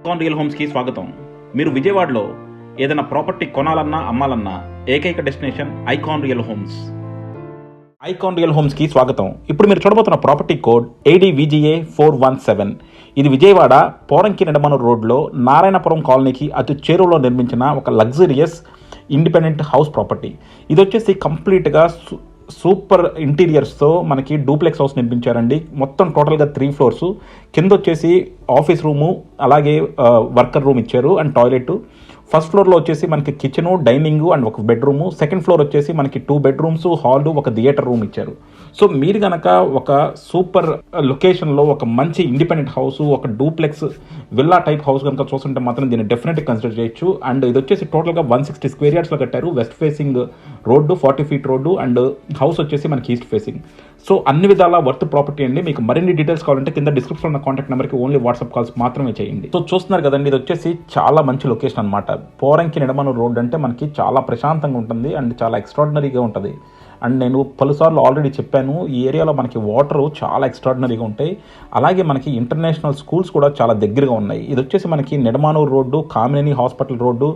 Icon real హోమ్స్కి స్వాగతం. మీరు విజయవాడలో ఏదైనా ప్రాపర్టీ కొనాలన్నా అమ్మాలన్నా ఏకైక destination icon real homes. Icon real హోమ్స్కి స్వాగతం. ఇప్పుడు మీరు చూడబోతున్న ప్రాపర్టీ కోడ్ ADVGA 417. ఇది విజయవాడ పోరంకి నెడమనూరు రోడ్లో నారాయణపురం కాలనీకి అతి చేరువలో నిర్మించిన ఒక లగ్జరియస్ ఇండిపెండెంట్ హౌస్ ప్రాపర్టీ. ఇది వచ్చేసి కంప్లీట్గా సూపర్ ఇంటీరియర్స్తో మనకి డూప్లెక్స్ హౌస్ నిర్మించారండి. మొత్తం టోటల్గా 3 floors. కింద వచ్చేసి ఆఫీస్ రూము, అలాగే వర్కర్ రూమ్ ఇచ్చారు అండ్ టాయిలెట్. ఫస్ట్ ఫ్లోర్లో వచ్చేసి మనకి కిచెను, డైనింగ్ అండ్ ఒక బెడ్రూము. సెకండ్ ఫ్లోర్ వచ్చేసి మనకి 2 bedrooms, హాల్, ఒక థియేటర్ రూమ్ ఇచ్చారు. సో మీరు కనుక ఒక సూపర్ లొకేషన్లో ఒక మంచి ఇండిపెండెంట్ హౌస్, ఒక డూప్లెక్స్ విల్లా టైప్ హౌస్ కనుక చూస్తుంటే మాత్రం దీన్ని డెఫినెట్గా కన్సిడర్ చేయొచ్చు. అండ్ ఇది వచ్చేసి టోటల్గా 160 square yardsలో కట్టారు. West facing road, 40 feet road, and house వచ్చేసి మనకి ఈస్ట్ ఫేసింగ్. సో అన్ని విధాలా వర్త్ ప్రాపర్టీ అండి. మీకు మరిన్ని డీటెయిల్స్ కావాలంటే కింద డిస్క్రిప్షన్ ఉన్న కాంటాక్ట్ నెంబర్కి ఓన్లీ వాట్సాప్ కాల్స్ మాత్రమే చేయండి. సో చూస్తున్నారు కదండి, ఇది వచ్చేసి చాలా మంచి లొకేషన్ అనమాట. పోరంకి నెడమనూరు రోడ్ అంటే మనకి చాలా ప్రశాంతంగా ఉంటుంది అండ్ చాలా ఎక్స్ట్రాడినరీగా ఉంటుంది. అండ్ నేను పలుసార్లు ఆల్రెడీ చెప్పాను, ఈ ఏరియాలో మనకి వాటర్ చాలా ఎక్స్ట్రాడినరీగా ఉంటాయి. అలాగే మనకి ఇంటర్నేషనల్ స్కూల్స్ కూడా చాలా దగ్గరగా ఉన్నాయి. ఇది వచ్చేసి మనకి Nedamanuru road, Kamineni hospital road,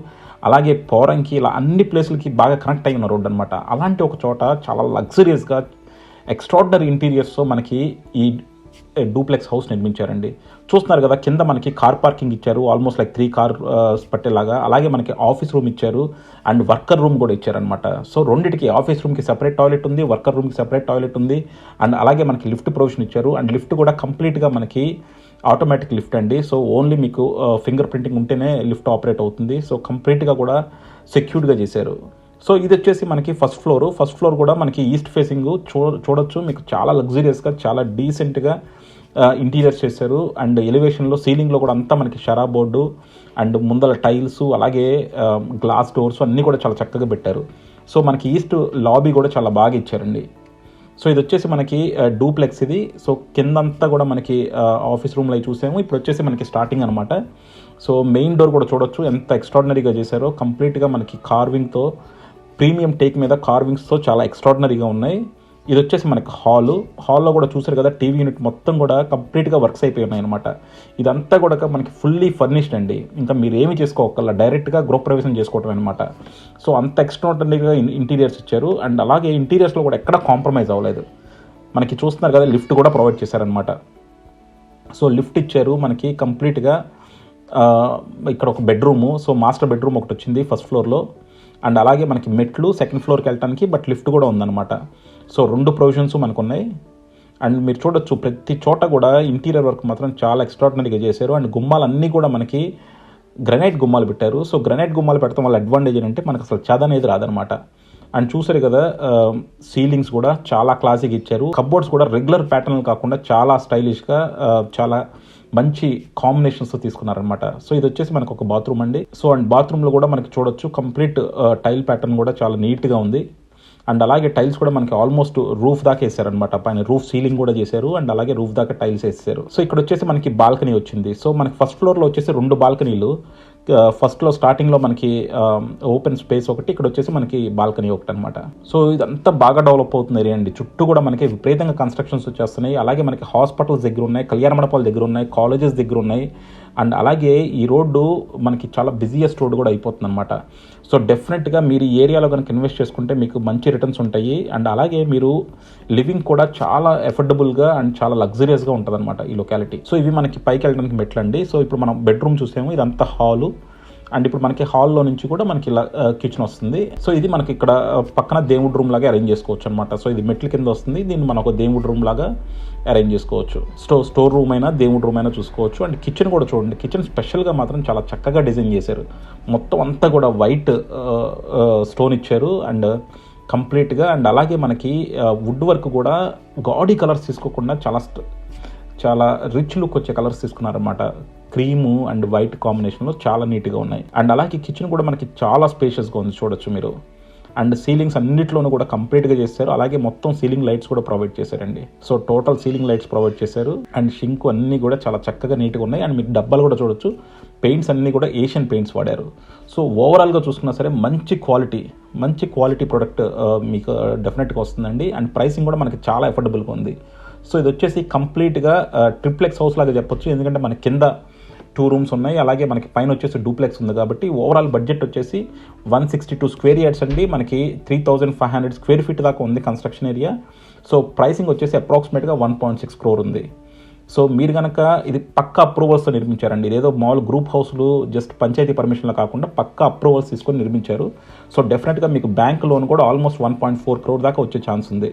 అలాగే పోరంకి, ఇలా అన్ని ప్లేసులకి బాగా కనెక్ట్ అయి ఉన్న రోడ్డు అనమాట. అలాంటి ఒక చోట చాలా లగ్జరియస్గా ఎక్స్ట్రాడినరీ ఇంటీరియర్స్తో మనకి ఈ డూప్లెక్స్ హౌస్ నిర్మించారండి. చూస్తున్నారు కదా, కింద మనకి కార్ పార్కింగ్ ఇచ్చారు, ఆల్మోస్ట్ లైక్ 3 cars పట్టేలాగా. అలాగే మనకి ఆఫీస్ రూమ్ ఇచ్చారు అండ్ వర్కర్ రూమ్ కూడా ఇచ్చారనమాట. సో రెండింటికి, ఆఫీస్ రూమ్కి సెపరేట్ టాయిలెట్ ఉంది, వర్కర్ రూమ్కి సెపరేట్ టాయిలెట్ ఉంది. అండ్ అలాగే మనకి లిఫ్ట్ ప్రొవిజన్ ఇచ్చారు. అండ్ లిఫ్ట్ కూడా కంప్లీట్గా మనకి ఆటోమేటిక్ లిఫ్ట్ అండి. సో ఓన్లీ మీకు ఫింగర్ ప్రింటింగ్ ఉంటేనే లిఫ్ట్ ఆపరేట్ అవుతుంది. సో కంప్లీట్గా కూడా సెక్యూర్డ్గా చేశారు. సో ఇది వచ్చేసి మనకి ఫస్ట్ ఫ్లోర్ కూడా మనకి ఈస్ట్ ఫేసింగ్ చూడొచ్చు. మీకు చాలా లగ్జరియస్గా, చాలా డీసెంట్గా ఇంటీరియర్స్ చేశారు. అండ్ ఎలివేషన్లో, సీలింగ్లో కూడా అంతా మనకి షరా బోర్డు అండ్ ముందల టైల్స్, అలాగే గ్లాస్ డోర్స్ అన్నీ కూడా చాలా చక్కగా పెట్టారు. సో మనకి ఈస్ట్ లాబీ కూడా చాలా బాగా ఇచ్చారండి. సో ఇది వచ్చేసి మనకి డూప్లెక్స్ ఇది. సో కిందంతా కూడా మనకి ఆఫీస్ రూమ్లో చూసాము. ఇప్పుడు వచ్చేసి మనకి స్టార్టింగ్ అనమాట. సో మెయిన్ డోర్ కూడా చూడొచ్చు ఎంత ఎక్స్ట్రాడినరీగా చేశారో. కంప్లీట్గా మనకి కార్వింగ్తో, ప్రీమియం టేక్ మీద కార్వింగ్స్తో చాలా ఎక్స్ట్రాడినరీగా ఉన్నాయి. ఇది వచ్చేసి మనకి హాల్లో కూడా చూసారు కదా, టీవీ యూనిట్ మొత్తం కూడా కంప్లీట్గా వర్క్స్ అయిపోయి ఉన్నాయి అనమాట. ఇదంతా కూడా మనకి ఫుల్లీ ఫర్నిష్డ్ అండి. ఇంకా మీరు ఏమి చేసుకోగల, డైరెక్ట్గా గృహప్రవేశం చేసుకోవటం అనమాట. సో అంత ఎక్స్ట్రాడినరీగా ఇంటీరియర్స్ ఇచ్చారు. అండ్ అలాగే ఇంటీరియర్స్లో కూడా ఎక్కడ కాంప్రమైజ్ అవ్వలేదు. మనకి చూస్తున్నారు కదా, లిఫ్ట్ కూడా ప్రొవైడ్ చేశారనమాట. సో లిఫ్ట్ ఇచ్చారు మనకి కంప్లీట్గా. ఇక్కడ ఒక బెడ్రూము, సో మాస్టర్ బెడ్రూమ్ ఒకటి వచ్చింది ఫస్ట్ ఫ్లోర్లో. అండ్ అలాగే మనకి మెట్లు సెకండ్ ఫ్లోర్కి వెళ్ళడానికి, బట్ లిఫ్ట్ కూడా ఉందన్నమాట. సో 2 provisions మనకు ఉన్నాయి. అండ్ మీరు చూడొచ్చు, ప్రతి చోట కూడా ఇంటీరియర్ వర్క్ మాత్రం చాలా ఎక్స్ట్రాడినరీగా చేశారు. అండ్ గుమ్మాలన్నీ కూడా మనకి గ్రనైట్ గుమ్మాలు పెట్టారు. సో గ్రనైట్ గుమ్మాలు పెట్టడం వల్ల అడ్వాంటేజ్ ఏంటంటే మనకు అసలు చెద అనేది రాదనమాట. అండ్ చూసారు కదా, సీలింగ్స్ కూడా చాలా క్లాసిక్ ఇచ్చారు. కబోర్డ్స్ కూడా రెగ్యులర్ ప్యాటర్న్ కాకుండా చాలా స్టైలిష్గా, చాలా మంచి కాంబినేషన్స్తో తీసుకున్నారనమాట. సో ఇది వచ్చేసి మనకు ఒక బాత్రూమ్ అండి. సో అండ్ బాత్రూంలో కూడా మనకి చూడొచ్చు కంప్లీట్ టైల్ ప్యాటర్న్ కూడా చాలా నీట్గా ఉంది. అండ్ అలాగే టైల్స్ కూడా మనకి ఆల్మోస్ట్ రూఫ్ దాకా వేసారనమాట. పైన రూఫ్ సీలింగ్ కూడా చేశారు అండ్ అలాగే రూఫ్ దాకా టైల్స్ వేసారు. సో ఇక్కడ వచ్చేసి మనకి బాల్కనీ వచ్చింది. సో మనకి ఫస్ట్ ఫ్లోర్లో వచ్చేసి 2 balconies. ఫస్ట్లో స్టార్టింగ్లో మనకి ఓపెన్ స్పేస్ ఒకటి, ఇక్కడ వచ్చేసి మనకి బాల్కనీ ఒకటి అనమాట. సో ఇదంతా బాగా డెవలప్ అవుతుంది ఏరియా అండి. చుట్టూ కూడా మనకి విపరీతంగా కన్స్ట్రక్షన్స్ వచ్చేస్తున్నాయి. అలాగే మనకి హాస్పిటల్స్ దగ్గర ఉన్నాయి, కళ్యాణ మండపాల దగ్గర ఉన్నాయి, కాలేజెస్ దగ్గర ఉన్నాయి. అండ్ అలాగే ఈ రోడ్డు మనకి చాలా బిజియెస్ట్ రోడ్డు కూడా అయిపోతుంది అనమాట. సో డెఫినెట్గా మీరు ఈ ఏరియాలో కనుక ఇన్వెస్ట్ చేసుకుంటే మీకు మంచి రిటర్న్స్ ఉంటాయి. అండ్ అలాగే మీరు లివింగ్ కూడా చాలా ఎఫోర్డబుల్గా అండ్ చాలా లగ్జరియస్గా ఉంటుంది అనమాట ఈ లొకాలిటీ. సో ఇవి మనకి పైకి వెళ్ళడానికి మెట్లు అండి. సో ఇప్పుడు మనం బెడ్రూమ్ చూసాము, ఇదంతా హాలు. అండ్ ఇప్పుడు మనకి హాల్లో నుంచి కూడా మనకి ఇలా కిచెన్ వస్తుంది. సో ఇది మనకి ఇక్కడ పక్కన దేవుడి రూమ్ లాగా అరేంజ్ చేసుకోవచ్చు అనమాట. సో ఇది మెట్ల కింద వస్తుంది, దీన్ని మనం ఒక దేవుడి రూమ్ లాగా అరేంజ్ చేసుకోవచ్చు. స్టోర్ రూమ్ అయినా దేవుడి రూమ్ అయినా చూసుకోవచ్చు. అండ్ కిచెన్ కూడా చూడండి, కిచెన్ స్పెషల్గా మాత్రం చాలా చక్కగా డిజైన్ చేశారు. మొత్తం అంతా కూడా వైట్ స్టోన్ ఇచ్చారు అండ్ కంప్లీట్గా. అండ్ అలాగే మనకి వుడ్ వర్క్ కూడా గాడీ కలర్స్ తీసుకోకుండా చాలా రిచ్ లుక్ వచ్చే కలర్స్ తీసుకున్నారన్నమాట. క్రీము అండ్ వైట్ కాంబినేషన్లో చాలా నీట్గా ఉన్నాయి. అండ్ అలాగే కిచెన్ కూడా మనకి చాలా స్పేషియస్గా ఉంది, చూడొచ్చు మీరు. అండ్ సీలింగ్స్ అన్నింటిలోనూ కూడా కంప్లీట్గా చేశారు. అలాగే మొత్తం సీలింగ్ లైట్స్ కూడా ప్రొవైడ్ చేశారండి. So total ceiling lights provide చేశారు. అండ్ షింక్ అన్నీ కూడా చాలా చక్కగా నీట్గా ఉన్నాయి. అండ్ మీకు డబ్బాలు కూడా చూడొచ్చు, పెయింట్స్ అన్నీ కూడా ఏషియన్ పెయింట్స్ వాడారు. సో ఓవరాల్గా చూసుకున్నా సరే మంచి క్వాలిటీ ప్రోడక్ట్ మీకు డెఫినెట్గా వస్తుందండి. అండ్ ప్రైసింగ్ కూడా మనకి చాలా ఎఫోర్డబుల్గా ఉంది. సో ఇది వచ్చేసి కంప్లీట్గా ట్రిప్లెక్స్ హౌస్ లాగా చెప్పొచ్చు. ఎందుకంటే మన కింద 2 రూమ్స్ ఉన్నాయి. అలాగే మనకి పైన వచ్చేసి డూప్లెక్స్ ఉంది కాబట్టి ఓవరాల్ బడ్జెట్ వచ్చేసి 162 స్క్వేర్ యార్డ్స్ అండి. మనకి 3500 స్క్వేర్ ఫీట్ దాకా ఉంది కన్స్ట్రక్షన్ ఏరియా. సో ప్రైసింగ్ వచ్చేసి అప్రాక్సిమేట్గా 1.6 crore ఉంది. సో మీరు కనుక ఇది పక్కా అప్రూవల్స్తో నిర్మించారండి. ఇదేదో మామూలు గ్రూప్ హౌస్లు జస్ట్ పంచాయతీ పర్మిషన్లో కాకుండా పక్కా అప్రూవల్స్ తీసుకొని నిర్మించారు. సో డెఫినెట్గా మీకు బ్యాంక్ లోన్ కూడా ఆల్మోస్ట్ 1.4 crore దాకా వచ్చే ఛాన్స్ ఉంది.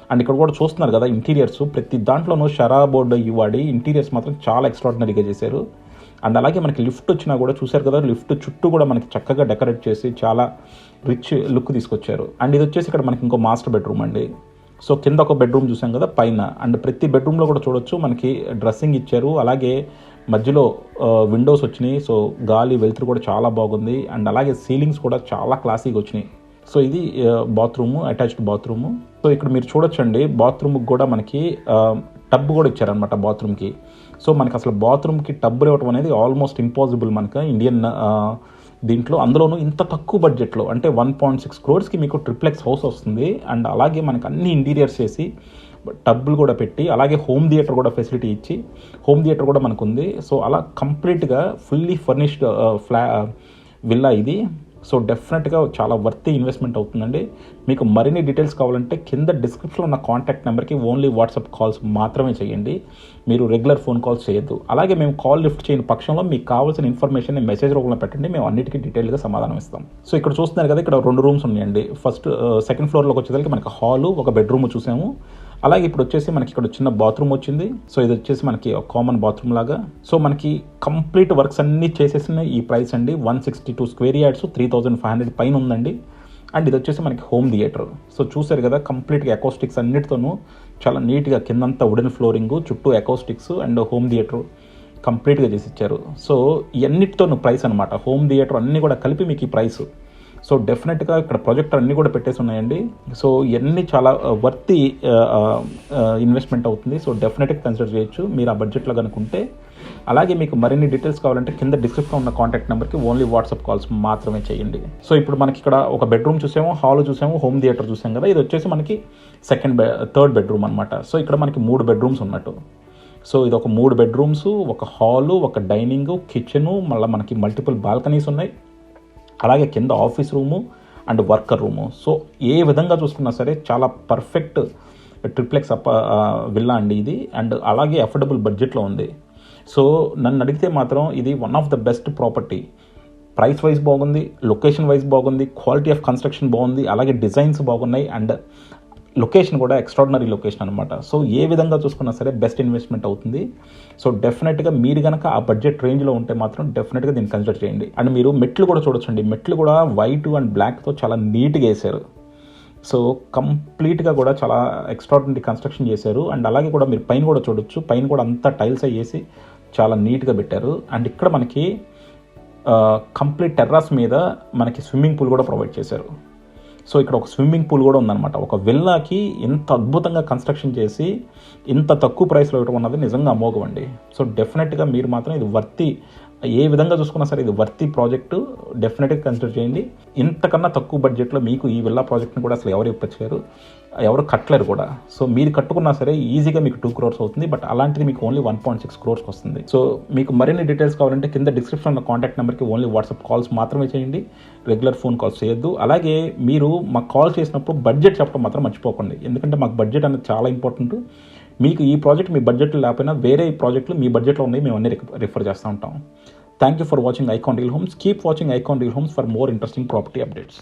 అండ్ ఇక్కడ కూడా చూస్తున్నారు కదా ఇంటీరియర్స్, ప్రతి దాంట్లోనూ షరా బోర్డు ఇవ్వడి ఇంటీరియర్స్ మాత్రం చాలా ఎక్స్ట్రాడినరీగా చేశారు. అండ్ అలాగే మనకి లిఫ్ట్ వచ్చినా కూడా చూశారు కదా, లిఫ్ట్ చుట్టూ కూడా మనకి చక్కగా డెకరేట్ చేసి చాలా రిచ్ లుక్ తీసుకొచ్చారు. అండ్ ఇది వచ్చేసి ఇక్కడ మనకి ఇంకో మాస్టర్ బెడ్రూమ్ అండి. సో కింద ఒక బెడ్రూమ్ చూసాం కదా పైన, అండ్ ప్రతి బెడ్రూమ్లో కూడా చూడొచ్చు మనకి డ్రెస్సింగ్ ఇచ్చారు. అలాగే మధ్యలో విండోస్ వచ్చినాయి. సో గాలి వెలుతురు కూడా చాలా బాగుంది. అండ్ అలాగే సీలింగ్స్ కూడా చాలా క్లాసీగా వచ్చినాయి. సో ఇది బాత్రూము, అటాచ్డ్ బాత్రూము. సో ఇక్కడ మీరు చూడొచ్చండి బాత్రూమ్కి కూడా మనకి టబ్ కూడా ఇచ్చారనమాట బాత్రూమ్కి. సో మనకి అసలు బాత్రూమ్కి టబ్బులు ఇవ్వడం అనేది ఆల్మోస్ట్ ఇంపాసిబుల్ మనకి ఇండియన్ దీంట్లో, అందులోనూ ఇంత తక్కువ బడ్జెట్లో అంటే 1.6 crores మీకు ట్రిప్లెక్స్ హౌస్ వస్తుంది. అండ్ అలాగే మనకి అన్ని ఇంటీరియర్స్ చేసి టబ్బులు కూడా పెట్టి అలాగే హోమ్ థియేటర్ కూడా ఫెసిలిటీ ఇచ్చి హోమ్ థియేటర్ కూడా మనకు ఉంది. సో అలా కంప్లీట్గా ఫుల్లీ ఫర్నిష్డ్ విల్లా ఇది. సో డెఫినెట్గా చాలా వర్తీ ఇన్వెస్ట్మెంట్ అవుతుందండి. మీకు మరిన్ని డీటెయిల్స్ కావాలంటే కింద డిస్క్రిప్షన్లో ఉన్న కాంటాక్ట్ నెంబర్కి ఓన్లీ వాట్సాప్ కాల్స్ మాత్రమే చేయండి. మీరు రెగ్యులర్ ఫోన్ కాల్స్ చేయొద్దు. అలాగే మేము కాల్ లిఫ్ట్ చేయని పక్షంలో మీకు కావాల్సిన ఇన్ఫర్మేషన్ మెసేజ్ రూపంలో పెట్టండి, మేము అన్నిటికీ డీటెయిల్గా సమాధానం ఇస్తాం. సో ఇక్కడ చూస్తున్నారు కదా, ఇక్కడ 2 రూమ్స్ ఉన్నాయండి. ఫస్ట్ సెకండ్ ఫ్లోర్లోకి వచ్చేసరికి మనకి హాలు, ఒక బెడ్రూమ్ చూసాము. అలాగే ఇప్పుడు వచ్చేసి మనకి ఇక్కడ చిన్న బాత్రూమ్ వచ్చింది. సో ఇది వచ్చేసి మనకి కామన్ బాత్రూమ్ లాగా. సో మనకి కంప్లీట్ వర్క్స్ అన్నీ చేసేసిన ఈ ప్రైస్ అండి 162 స్క్వేర్ యార్డ్స్ 3500 పైన ఉందండి. అండ్ ఇది వచ్చేసి మనకి హోమ్ థియేటర్. సో చూసారు కదా కంప్లీట్గా అకౌస్టిక్స్ అన్నిటితోనూ చాలా నీట్గా కిందంతా వుడెన్ ఫ్లోరింగ్, చుట్టూ అకౌస్టిక్స్ అండ్ హోమ్ థియేటర్ కంప్లీట్గా చేసి ఇచ్చారు. సో ఇవన్నిటితోనూ ప్రైస్ అనమాట, హోమ్ థియేటర్ అన్నీ కూడా కలిపి మీకు ఈ ప్రైస్. సో డెఫినెట్గా ఇక్కడ ప్రొజెక్టర్ అన్నీ కూడా పెట్టేసి ఉన్నాయండి. సో ఇవన్నీ చాలా వర్తి ఇన్వెస్ట్మెంట్ అవుతుంది. సో డెఫినెట్గా కన్సిడర్ చేయొచ్చు మీరు ఆ బడ్జెట్లో కనుకుంటే. అలాగే మీకు మరిన్ని డీటెయిల్స్ కావాలంటే కింద డిస్క్రిప్షన్లో ఉన్న కాంటాక్ట్ నెంబర్కి ఓన్లీ వాట్సాప్ కాల్స్ మాత్రమే చేయండి. సో ఇప్పుడు మనకి ఇక్కడ ఒక బెడ్రూమ్ చూసాము, హాల్ చూసాము, హోమ్ థియేటర్ చూసాం కదా. ఇది వచ్చేసి మనకి థర్డ్ బెడ్రూమ్ అనమాట. సో ఇక్కడ మనకి 3 బెడ్రూమ్స్ ఉన్నట్టు. సో ఇది ఒక 3 బెడ్రూమ్స్, ఒక హాలు, ఒక డైనింగ్, కిచెను, మళ్ళీ మనకి మల్టిపుల్ బాల్కనీస్ ఉన్నాయి. అలాగే కింద office room and worker room. So ఏ విధంగా చూసుకున్నా సరే చాలా పర్ఫెక్ట్ ట్రిప్లెక్స్ విల్లా అండి ఇది. అండ్ అలాగే అఫోర్డబుల్ బడ్జెట్లో ఉంది. సో నన్ను అడిగితే మాత్రం ఇది one of the best property. Price wise బాగుంది, లొకేషన్ వైజ్ బాగుంది, క్వాలిటీ ఆఫ్ కన్స్ట్రక్షన్ బాగుంది, అలాగే డిజైన్స్ బాగున్నాయి, అండ్ లొకేషన్ కూడా ఎక్స్ట్రాడినరీ లొకేషన్ అనమాట. సో ఏ విధంగా చూసుకున్నా సరే బెస్ట్ ఇన్వెస్ట్మెంట్ అవుతుంది. సో డెఫినెట్గా మీరు కనుక ఆ బడ్జెట్ రేంజ్లో ఉంటే మాత్రం డెఫినెట్గా దీన్ని కన్సిడర్ చేయండి. అండ్ మీరు మెట్లు కూడా చూడొచ్చండి, మెట్లు కూడా వైట్ అండ్ బ్లాక్తో చాలా నీట్గా వేశారు. సో కంప్లీట్గా కూడా చాలా ఎక్స్ట్రాడినరీ కన్స్ట్రక్షన్ చేశారు. అండ్ అలాగే కూడా మీరు పైన కూడా చూడొచ్చు, పైన కూడా అంతా టైల్స్ వేసి చాలా నీట్గా పెట్టారు. అండ్ ఇక్కడ మనకి కంప్లీట్ టెర్రాస్ మీద మనకి స్విమ్మింగ్ పూల్ కూడా ప్రొవైడ్ చేశారు. సో ఇక్కడ ఒక స్విమ్మింగ్ పూల్ కూడా ఉందన్నమాట. ఒక విల్లాకి ఇంత అద్భుతంగా కన్స్ట్రక్షన్ చేసి ఇంత తక్కువ ప్రైస్లో ఇవ్వడం అన్నది నిజంగా అమోఘం అండి. సో డెఫినెట్గా మీరు మాత్రం ఇది వర్తి, ఏ విధంగా చూసుకున్నా సరే ఇది వర్తి ప్రాజెక్టు, డెఫినెట్గా కన్సిడర్ చేయండి. ఇంతకన్నా తక్కువ బడ్జెట్లో మీకు ఈ విల్లా ప్రాజెక్ట్ని కూడా అసలు ఎవరు ఇప్పచ్చారు, ఎవరు కట్టలేరు కూడా. సో మీరు కట్టుకున్నా సరే ఈజీగా మీకు 2 crores అవుతుంది. బట్ అలాంటిది మీకు ఓన్లీ 1.6 crores వస్తుంది. సో మీకు మరిన్ని డీటెయిల్స్ కావాలంటే కింద డిస్క్రిప్షన్లో కాంటాక్ట్ నెంబర్కి ఓన్లీ వాట్సాప్ కాల్స్ మాత్రమే చేయండి, రెగ్యులర్ ఫోన్ కాల్స్ చేయొద్దు. అలాగే మీరు మాకు కాల్ చేసినప్పుడు బడ్జెట్ చెప్పడం మాత్రం మర్చిపోకండి, ఎందుకంటే మాకు బడ్జెట్ అనేది చాలా ఇంపార్టెంట్. మీకు ఈ ప్రాజెక్ట్ మీ బడ్జెట్లో లేకపోయినా వేరే ప్రాజెక్టులు మీ బడ్జెట్లో ఉన్నాయి, మేము అన్ని రిఫర్ చేస్తూ ఉంటాం. Thank you for watching Icon Real Homes. Keep watching Icon Real Homes for more interesting property updates.